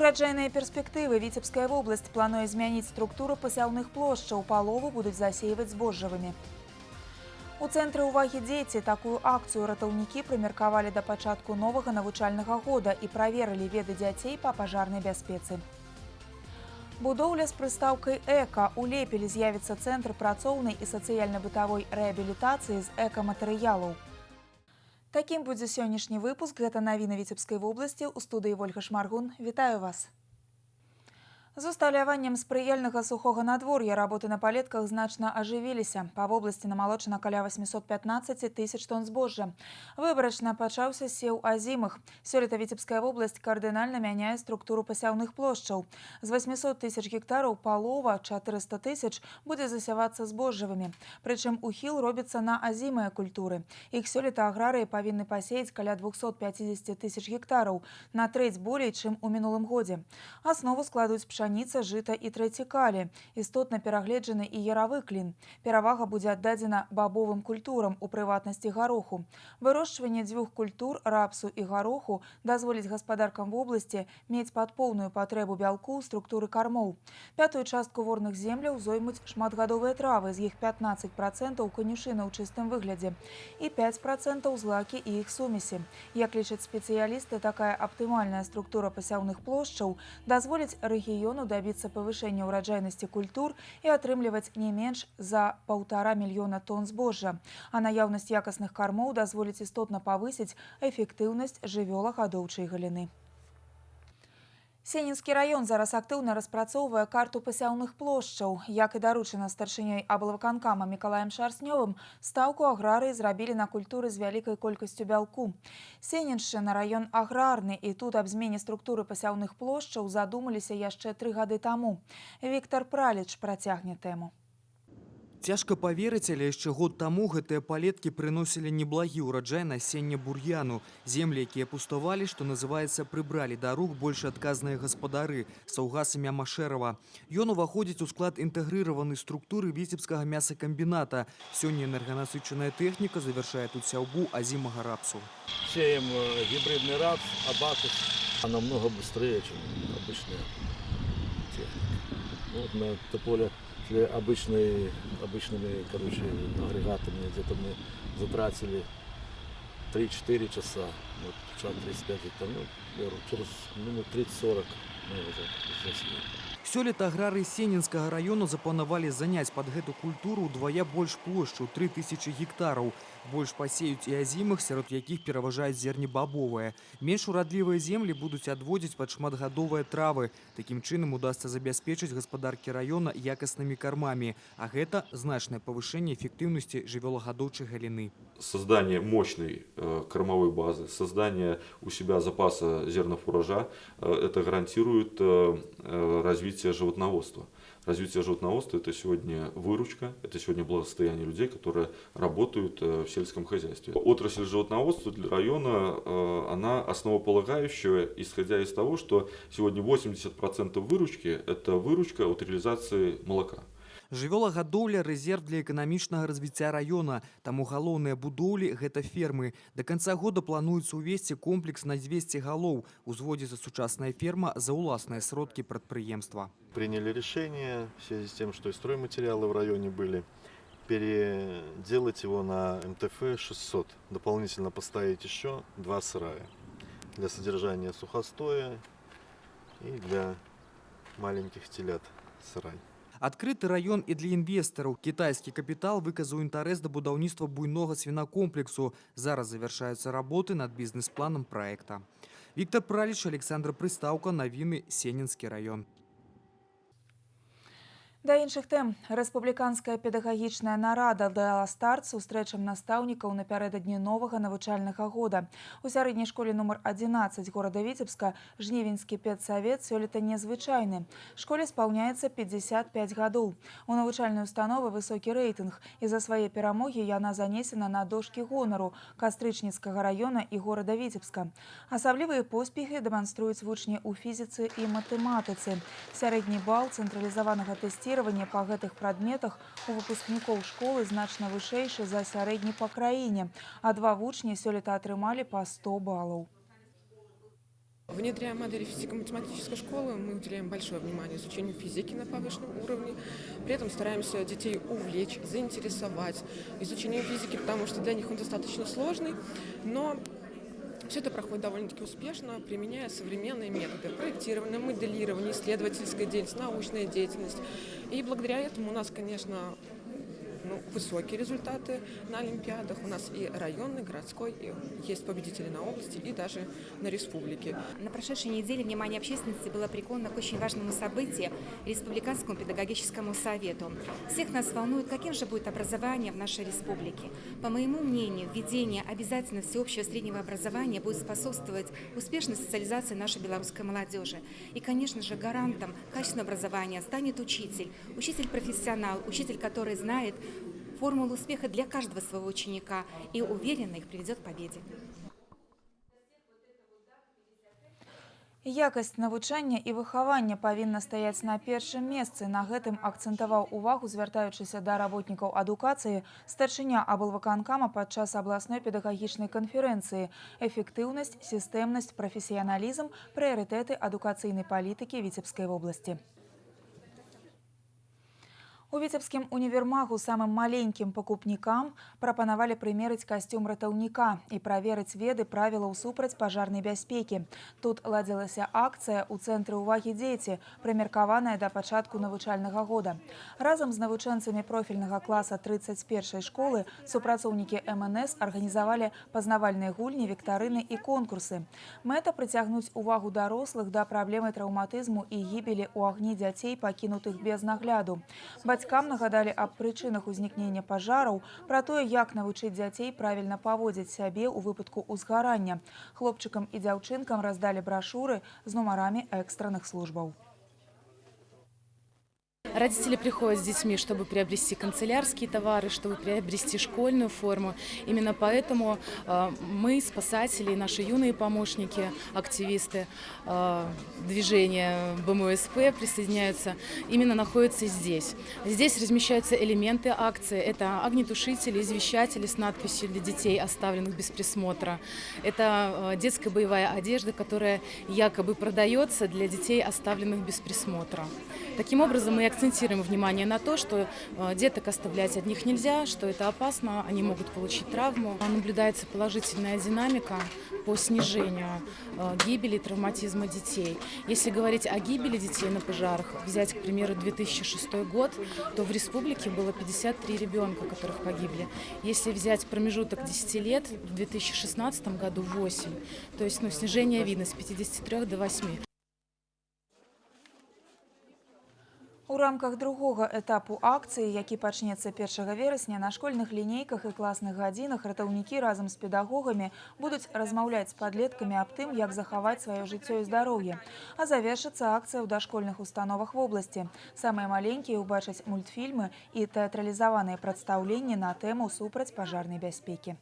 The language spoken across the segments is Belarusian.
Ураджайныя перспектывы. Віцебская вобласць плануе змяніць структуру пасяўных плошчаў. Палову будуць засеиваць збожжавымі. У цэнтры ўвагі дзеці. Такую акцыю ратаўнікі прымеркавалі да пачатку новага навучальнага года і праверылі веды дзяцей па пажарнай бяспецы. Будоўля з прыстаўкай «Эка». У Лепелі з'явіцца цэнтр працоўнай і сацыяльна-бытавой рэабілітацыі з экаматэрыялаў. Такім будзе сённяшні выпуск. Гэта навіны Віцебскай вобласці. У студыі Вольга Шмаргун. Вітаю вас. З усталяваннем спрыяльнага сухога надвор'я работы на палетках значна ажывіліся. Па вобласці намалочана каля 815 тысяч тонн збожжа. Выбарачна пачаўся сеў азімых. Сёлета Віцебская вобласць кардынальна мяняе структуру пасяўных плошчаў. З 800 тысяч гектараў палова, 400 тысяч, будзе засявацца збожжавымі. Прычым ухіл робіцца на азімыя культуры. Іх сёлета аграрыі павінны пасеяць каля 250 тысяч гектараў, на трэць болей, чым у мінулым годзе. Аснову складуць пшаніца, жыта і трэцікалі. Істотна перагледжаны і яравы клін. Перавага будзе аддадзена бабовым культурам, у прыватнасці гароху. Вырошчванне дзвюх культур, рапсу і гароху, дазволіць гаспадаркам вобласці мець пад поўную патрэбу бялку ў структуры кармоў. Пятую частку ворных земляў зоймуць шматгадовыя травы, з іх 15% канюшына ў чыстым выглядзе і 5% злакі і іх сумесі. Як лічаць спецыялісты, такая аптымальная структура пасяўных плошчаў дазволіць рэгіёну добиться повышения урожайности культур и атрымліваць не менш за 1,5 мільёна тонн збожжа. А наяўнасць якасных кармоў дазволіць істотна павысіць эфектыўнасць жывёлагадоўчай галіны. Сенінскі раён зараз актыўна распрацоўвае карту пасяўных плошчаў. Як і даручана старшынёй аблвыканкама Мікалаем Шарснёвым, стаўку аграрыі зрабілі на культуры з вялікай колькасцю бялку. Сеніншчына раён аграрны, і тут аб змене структуры пасяўных плошчаў задумаліся яшчэ 3 гады таму. Віктор Праліч працягне тэму. Цяжка паверыць, але яшчэ год таму гэтыя палеткі прыносілі неблагі ўраджай насення бур'яну. Землі, якія пуставалі, што называецца, прыбралі да рук больш адказныя гаспадары Саўгас імя Машэрава. Ён уваходзіць у склад інтэгрыраванай структуры Віцебскага мясакамбіната. Сёння энерганасычаная тэхніка завяршае тут сяўбу азімага рапсу. Сеем гибридный рапс, абакус, намного быстрее, чем обычная техника. Вот на это поле обычными агрегатами где-то мы затратили 3-4 часа, вот 35 гектар, через минут 30-40 мы уже засели. Сёлета аграрыі Сенінскага раёну запланавалі заняць пад гэту культуру ўдвая больш плошчу, 3000 гектараў. Больш пасеюць і азімых, сярод якіх пераважаюць зернебабовыя. Менш урадлівыя землі будуць адводзіць пад шматгадовыя травы. Такім чынам удасца забяспечыць гаспадаркі раёна якаснымі кармамі, а гэта значнае павышэнне эфектыўнасці жывёлагадоўчай галіны. Создание мощной кормовой базы, создание у себя запаса зернофуража, это гарантирует развитие животноводства. Развитие животноводства – это сегодня выручка, это сегодня благосостояние людей, которые работают в сельском хозяйстве. Отрасль животноводства для района, она основополагающая, исходя из того, что сегодня 80% выручки – это выручка от реализации молока. Жывёлагадоўля – рэзерв для эканамічнага развіцця раёна, таму галоўныя будоўлі – гэта фермы. До конца года плануецца увесці комплекс на 200 галоў. Узводзіцца сучасная ферма за ўласныя сродкі прадпрыемства. Приняли решение в связи с тем, что и стройматериалы в районе были, переделать его на МТФ 600, дополнительно поставить еще 2 сарая для содержания сухостоя и для маленьких телят сарай. Адкрыты раён і для інвестараў. Кітайскі капітал выказаў інтарэс да будаўніцтва буйнога свінакомплексу. Зараз завяршаюцца работы над бізнес-планам праекта. Віктор Праліч, Александр Прыстаўка, навіны Сенінскі раён. Да іншых тэм. Рэспубліканская педагагічная нарада дала старт сустрэчам настаўнікаў напярэдадні новага навучальнага года. У сярэдняй школе нумар 11 горада Віцебска жнівеньскі педсавет сёлета незвычайны. Школе спаўняецца 55 гадоў. У навучальнай установы высокі рэйтынг, і за свае перамогі яна занесена на дошкі гонару Кастрычніцкага раёна і горада Віцебска. Асаблівыя поспехі дэманструюць вучні ў фізіцы і матэматыцы. Сярэдні бал цэнтралізаванага тэсціравання па гэтых прадметах у выпускнікоў школы значна вышэйшы за сярэдні па краіне, а 2 вучні сёлета атрымалі па 100 балаў. Внедряя модели физико-математической школы, мы уделяем большое внимание изучению физики на повышенном уровне. При этом стараемся детей увлечь, заинтересовать изучением физики, потому что для них он достаточно сложный, но все это проходит довольно-таки успешно, применяя современные методы проектирования, моделирования, исследовательская деятельность, научная деятельность. И благодаря этому у нас, конечно, высокие результаты на олимпиадах. У нас и районный, городской, и есть победители на области и даже на республике. На прошедшей неделе внимание общественности было приковано к очень важному событию – Республиканскому педагогическому совету. Всех нас волнует, каким же будет образование в нашей республике. По моему мнению, введение обязательно всеобщего среднего образования будет способствовать успешной социализации нашей белорусской молодежи. И, конечно же, гарантом качественного образования станет учитель. Учитель-профессионал, учитель, который знает формулу успеха для каждого своего ученика и уверенно их приведет к победе. Якасць навучання і выхавання павінна стаяць на першым месцы. На гэтым акцэнтаваў увагу, звяртаючыся да работнікаў адукацыі, старшыня аблвыканкама падчас абласной педагагічнай канферэнцыі. Эфектыўнасць, сістэмнасць, прафесіяналізм – прыярытэты адукацыйнай палітыкі Віцебскай вобласці. У Віцебскім універмагу самым маленькім пакупнікам прапанавалі прымерыць касцюм ратаўніка і праверыць веды правілаў супраць пажарнай бяспекі. Тут ладзілася акцыя ў цэнтры ўвагі дзеці, прымеркаваная да пачатку навучальнага года. Разам з навучэнцамі профільнага класа 31-й школы супрацоўнікі МНС арганізавалі пазнавальныя гульні, віктарыны і конкурсы. Мэта прыцягнуць увагу дарослых да праблемы траўматызму і гібелі ў агні дзяцей, пакінутых без нагляду. Бацькам нагадалі аб прычынах узнікнення пажараў, пра тое, як навучыць дзяцей правільна паводзіць сябе ў выпадку ўзгарання. Хлопчыкам і дзяўчынкам раздалі брашуры з нумарамі экстранных службаў. Родители приходят с детьми, чтобы приобрести канцелярские товары, чтобы приобрести школьную форму. Именно поэтому мы, спасатели, наши юные помощники, активисты движения БМУСП присоединяются, именно находятся здесь. Здесь размещаются элементы акции. Это огнетушители, извещатели с надписью для детей, оставленных без присмотра. Это детская боевая одежда, которая якобы продается для детей, оставленных без присмотра. Таким образом, мы акцентируем внимание на то, что деток оставлять одних нельзя, что это опасно, они могут получить травму. Наблюдается положительная динамика по снижению гибели и травматизма детей. Если говорить о гибели детей на пожарах, взять, к примеру, 2006 год, то в республике было 53 ребенка, которых погибли. Если взять промежуток 10 лет, в 2016 году 8. То есть снижение видно с 53 до 8. У рамках другога этапу акцыі, які пачнецца 1 верасня, на школьных лінейках і класных гадзінах ратаўнікі разам з педагогамі будуць размаўляць з падлеткамі аб тым, як захаваць сваё жыццё і здароўе. А завершыцца акцыя ў дашкольных установах вобласці. Самыя маленькія ўбачаць мультфільмы і тэатралізаваныя прадстаўленні на тэму супраць пажарнай бяспекі.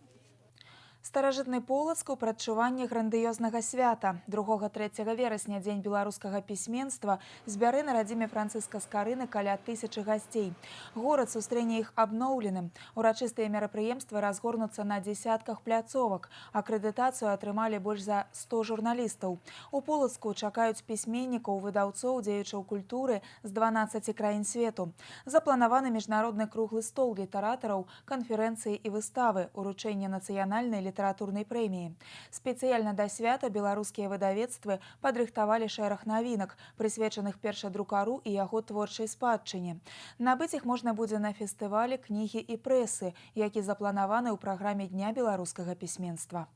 Старажытны Полацк у прадчуванні грандыёзнага свята. 2-3 верасня, дзень беларускага пісьменства, збярэ на радзіме Францыска Скарыны каля 1000 гасцей. Горад сустрэне іх абноўленым. Урачыстыя мерапрыемствы разгорнуцца на дзесятках пляцовак. Акрэдытацыю атрымалі больш за 100 журналістаў. У Полацку чакаюць пісьменнікаў, выдаўцоў, дзеячаў культуры з 12 краін свету. Запланаваны міжнародны круглы стол літаратараў, канферэнцыі і выставы, уручэнне нацыянальнай літаратурнай прэміі. Спецыяльна да свята беларускія выдавецтвы падрыхтавалі шэраг навінак, прысвечаных першадрукару і яго творчай спадчыне. Набыць іх можна будзе на фестывалі кнігі і прэсы, які запланаваны ў праграме Дня беларускага пісьменства.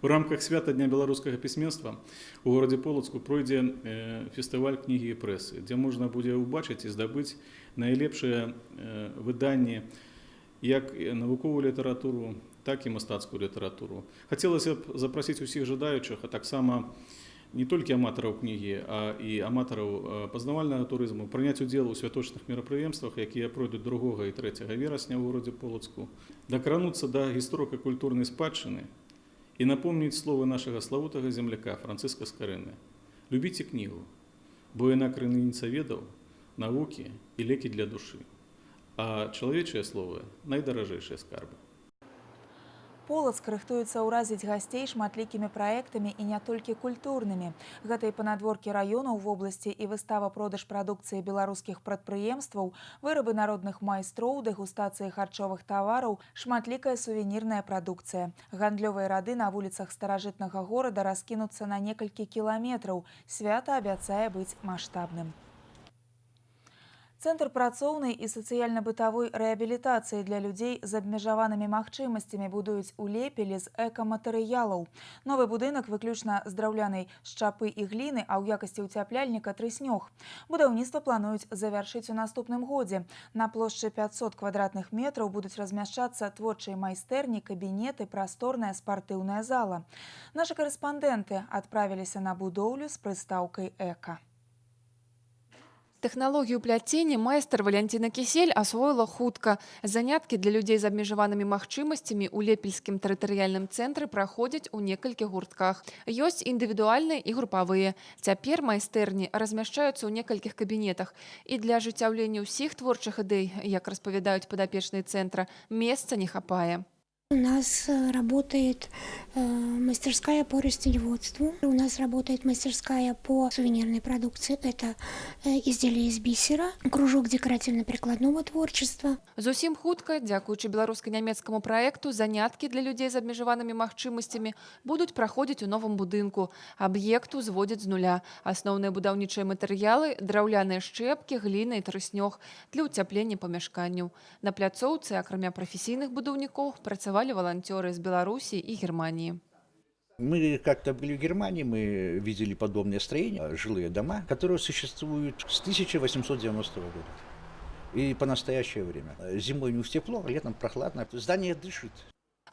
У рамках свята Дня беларускага пісьменства у горадзе Полацку пройдзе фестываль кнігі і прэсы, дзе можна будзе ўбачыць і здабыць найлепшыя выданні як навуковую літаратуру, так і мастацкую літаратуру. Хацелася б запрасіць усіх жадаючых, а таксама не толькі аматараў кнігі, а і аматараў пазнавальнага турызму, прыняць удзел у святочных мерапрыемствах, якія пройдуць 2 і 3 верасня ў горадзе Полацку, дакрануцца да гісторыка-культурнай спадчыны і напомніць словы нашага славутага земляка Францыска Скарыны. Любіце кнігу, бо яна крыніца ведаў, навукі і лекі для душы. А чалавечыя словы – найдаражэйшыя скарбы. Полацк рыхтуецца ўразіць гасцей шматлікімі праектамі і не толькі культурнымі. Гэта і панадворкі раёнаў в обласці і выстава-продаж прадукцыі беларускіх прадпрыемстваў, вырабы народных майстроў, дэгустацыі харчовых тавараў, шматлікая сувенірная прадукцыя. Гандлёвыя рады на вуліцах старажытнага горада раскінуцца на некалькі кіламетраў. Свята абяцае быць маштабным. Центр працоўнай і сацыяльна-бытавой рэабілітацыі для людзей з абмежаванымі магчымасцямі будуюць у Лепелі з экаматэрыялаў. Новы будынак выключна з драўлянай шчапы і гліны, а ў якасці ўцяпляльніка трыснёг. Будаўніцтва плануюць завяршыць у наступным годзе. На плошчы 500 квадратных метраў будуць размяшчацца творчыя майстэрні, кабінеты, прасторная спартыўная зала. Нашы карэспандэнты адправіліся на будоўлю з прыстаўкай «Эка». Тэхналогію пляцення майстар Валянціна Кісель асвоіла хутка. Заняткі для людзей з абмежаванымі магчымасцямі ў Лепельскім тэрытарыяльным цэнтры праходзяць у некалькіх гуртках. Ёсць індывідуальныя і групавыя. Цяпер майстэрні размяшчаюцца ў некалькіх кабінетах. І для ажыццяўлення ўсіх творчых ідэй, як распавядаюць падапечныя цэнтра, месца не хапае. У нас работает мастерская по растеневодству. У нас работает мастерская по сувенирной продукции. Это изделия из бисера, кружок декоративно-прикладного творчества. Зусім хутка, дзякуючы беларуска-нямецкаму праекту, заняткі для людзей з абмежаванымі магчымасцямі будуць праходзіць у новым будынку. Аб'ект узводзяць з нуля. Асноўныя будаўнічыя матэрыялы – драўляныя шчэпкі, гліна і трыснёг для ўцяплення памяшканняў. На пляцоўцы, акрамя прафесійных будаўнікоў, працавалі волонтеры из Беларуси и Германии. Мы как-то были в Германии, мы видели подобные строения, жилые дома, которые существуют с 1890 года и по настоящее время. Зимой не тепло, а летом прохладно, здание дышит.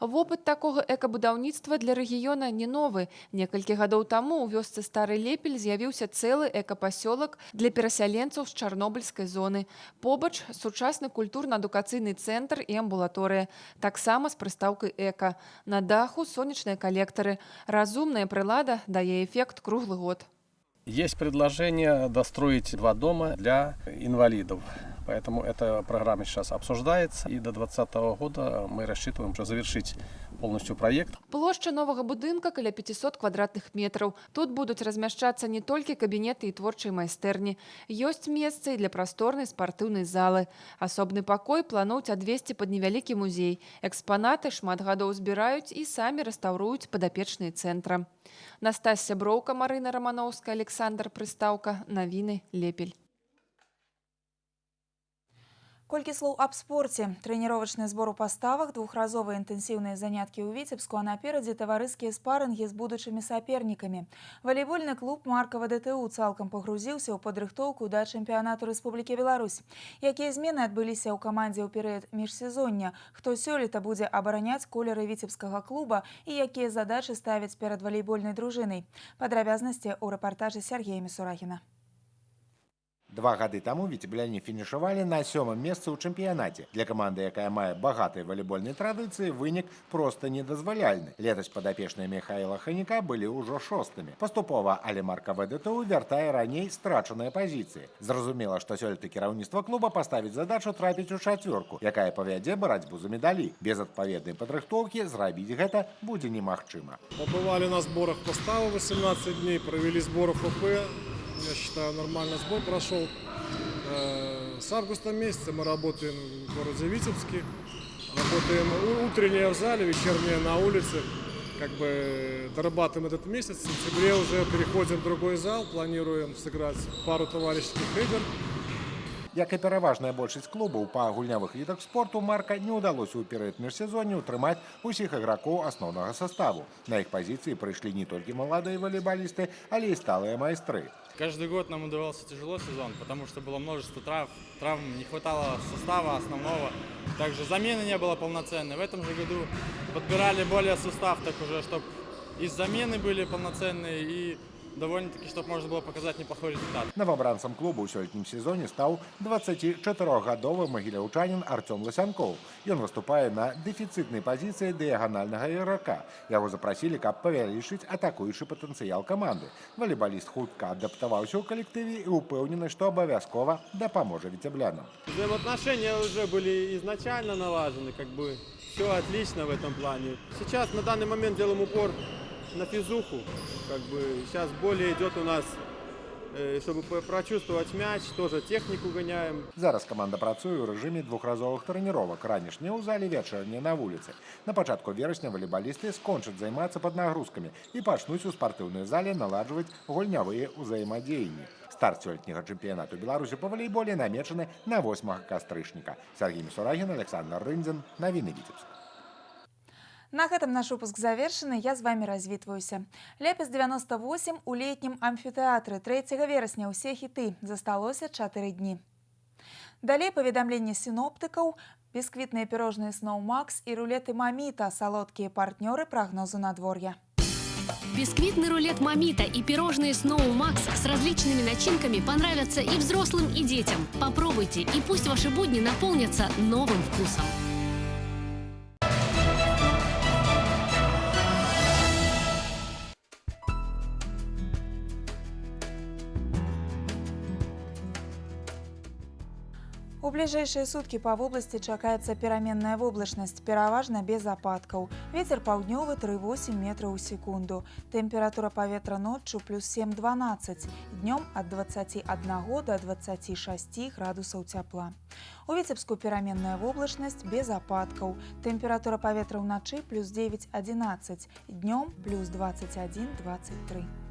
Вопыт такога экабудаўніцтва для рэгіёна не новы. Некалькі гадоў таму ў вёсцы Стары Лепель з'явіўся цэлы экапасёлак для перасяленцаў з чарнобыльскай зоны. Побач сучасны культурна-адукацыйны цэнтр і амбулаторыя. Таксама з прыстаўкай «Эка». На даху сонечныя калектары. Разумная прылада дае эффект круглы год. Есть предложение достроить 2 дома для инвалидов. Поэтому эта программа сейчас обсуждается. И до 2020 года мы рассчитываем завершить полностью проект. Площа новага будынка каля 500 квадратных метраў. Тут будуць размяшчацца не толькі кабінеты і творчай майстэрні. Ёсць месца і для прасторнай спартыўнай залы. Асобны пакой плануюць адвесці пад невялікі музей. Экспанаты шмат гадоў збіраюць і самі рэстаўруюць падапечныя цэнтра. Настасья Броўка, Марына Рамановская, Александр Прыстаўка. Навіны Лепель. Колькі слоў аб спорце. Трэніровачны збор у паставах, двухразовыя інтэнсіўныя заняткі ў Віцебску, а наперадзе таварыскія спарынгі з будучымі сапернікамі. Валейбольны клуб Маркава ДТУ цалкам пагрузіўся ў падрыхтоўку да чэмпіянату Рэспублікі Беларусь. Якія змены адбыліся ў камандзе ў перыяд міжсезоння? Хто сёлета будзе абараняць колеры віцебскага клуба і якія задачы ставяць перад валейбольнай дружынай? Падрабязнасці ў рэпартажы Сергея Мисурагіна. 2 гады таму віцебляне фінішавалі на 7-м месцы ў чэмпіянаце. Для каманды, якая мае багатыя валейбольнай традыцыі, вынік проста недазваляльны. Летась падапечныя Михаіла Ханіка былі ўжо 6-мі. Паступова, але Маркава ДТУ вяртае раней страчаныя пазіцыі. Зразумела, што сёлета кіраўніцтва клуба паставіць задачу трапіць у чацвёрку, якая павядзе барацьбу за медалі. Без адпаведнай падрыхтоўкі зрабіць гэта будзе немагчыма. Побывали на сборах поставы 18 дней, провели сбор ФП. Я считаю, нормально сбор прошел. С августа месяца мы работаем в городе Витебске. Работаем утреннее в зале, вечернее на улице. Как бы дорабатываем этот месяц. В сентябре уже переходим в другой зал. Планируем сыграть пару товарищеских игр. Як і пераважная большасць клубаў па гульнявых відах спорту, Марка не ўдалося ў перыяд міжсезоння ўтрымаць усіх ігракоў асноўнага составу. На іх пазіцыі прыйшлі не толькі маладыя волейболисты, але і сталыя майстры. Каждый год нам удавался тяжело сезон, потому что было множество травм, не хватало состава основного. Также замены не было полноценной. В этом же году подбирали более состав, так уже, чтобы и замены были полноценные, и довольно-таки, чтобы можно было показать неплохой результат. Новобранцам клуба ў сёлетнім сезоне стаў 24-гадовы магіляўчанін Артём Ласянкоў. Ён выступае на дэфіцытнай пазіцыі дыяганальнага іграка. Яго запрасілі, каб павялічыць атакуючы патэнцыял каманды. Валейбаліст хутка адаптаваўся ў калектыве і упэўнены, што абавязкова дапаможа віцеблянам. Взаимоотношения уже были изначально налажены, все отлично в этом плане. Сейчас на данный момент делаем упор на физуху, сейчас более идет у нас, чтобы прочувствовать мяч, тоже технику гоняем. Зараз каманда працуе ў рэжыме двухразовых трэніровак, ранішняя ў зале, вечарняя на вуліцы. На пачатку верасня валейбалісты скончаць займацца пад нагрузкамі і пачнуць у спартыўнай зале наладжваць гульнявыя ўзаемадзеянні. Старт сёлетняга чэмпіянату Беларусі па валейболе намечаны на 8 кастрычніка. Сергей Мисурагин, Александр Рындзин. Навіны Віцебск. На гэтым наш выпуск завершаны. Я з вами развітваюся. Лепес 98 у летнім амфітэатры. 3 верасня ўсе хіты. Засталося 4 дні. Далей паведамленне сіноптыкаў, бісквітныя пірожныя Snow Max і рулеты Маміта, салодкія партнёры прогнозу надвор'я. Бисквитный рулет Мамита и пирожные Snow Max с различными начинками понравятся и взрослым, и детям. Попробуйте, и пусть ваши будни наполнятся новым вкусом. У бліжэйшыя суткі па вобласці чакаецца пераменная воблачнасць, пераважна без ападкаў. Вецер паўднёвы 3,8 метраў у секунду. Тэмпература паветра ноччу плюс 7-12, днём ад 21 до 26 градусаў цяпла. У Віцебску пераменная воблачнасць без ападкаў. Тэмпература паветра ўначы плюс 9-11, днём плюс 21-23.